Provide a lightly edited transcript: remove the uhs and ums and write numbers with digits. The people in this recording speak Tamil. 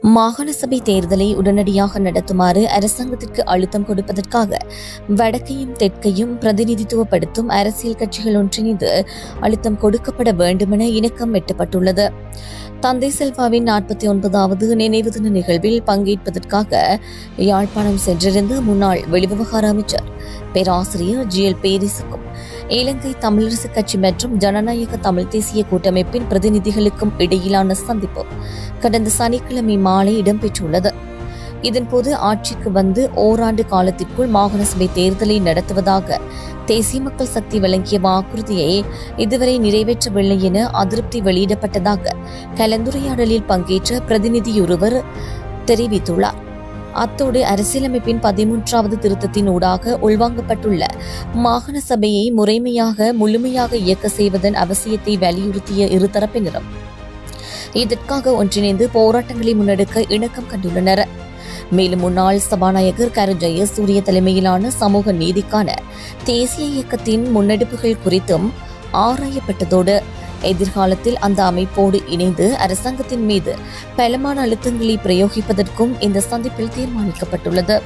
மாகாண சபை தேர்தலை உடனடியாக நடத்துமாறு அரசாங்கத்திற்கு அழுத்தம் கொடுப்பதற்காக வடக்கையும் தெற்கையும் பிரதிநிதித்துவப்படுத்தும் அரசியல் கட்சிகள் ஒன்றிணைந்து அழுத்தம் கொடுக்கப்பட வேண்டுமென இணக்கம் எட்டப்பட்டுள்ளது. தந்தை செல்வாவின் 49வது நினைவு தின நிகழ்வில் பங்கேற்பதற்காக யாழ்ப்பாணம் சென்றிருந்த முன்னாள் வெளிவிவகார அமைச்சர் பேராசிரியர் ஜிஎல் பேரிசுக்கும் இலங்கை தமிழரசு கட்சி மற்றும் ஜனநாயக தமிழ் தேசிய கூட்டமைப்பின் பிரதிநிதிகளுக்கும் இடையிலான சந்திப்பு கடந்த சனிக்கிழமை மாலை இடம்பெற்றுள்ளது. இதன்போது ஆட்சிக்கு வந்து ஓராண்டு காலத்திற்குள் மாகாண சபை தேர்தலை நடத்துவதாக தேசிய மக்கள் சக்தி வழங்கிய வாக்குறுதியை இதுவரை நிறைவேற்றவில்லை என அதிருப்தி வெளியிடப்பட்டதாக கலந்துரையாடலில் பங்கேற்ற பிரதிநிதியொருவர் தெரிவித்துள்ளார். அத்தோடு அரசியலமைப்பின் 13வது திருத்தத்தின் ஊடாக உள்வாங்கப்பட்டுள்ள மாகாண சபையை முழுமையாக இயக்க செய்வதன் அவசியத்தை வலியுறுத்திய இருதரப்பினரும் இதற்காக ஒன்றிணைந்து போராட்டங்களை முன்னெடுக்க இணக்கம் கண்டுள்ளனர். மேலும் முன்னாள் சபாநாயகர் கரு ஜெயசூரிய தலைமையிலான சமூக நீதிக்கான தேசிய இயக்கத்தின் முன்னெடுப்புகள் குறித்தும் ஆராயப்பட்டதோடு எதிர்காலத்தில் அந்த அமைப்போடு இணைந்து அரசாங்கத்தின் மீது பலமான அழுத்தங்களை பிரயோகிப்பதற்கும் இந்த சந்திப்பில் தீர்மானிக்கப்பட்டுள்ளது.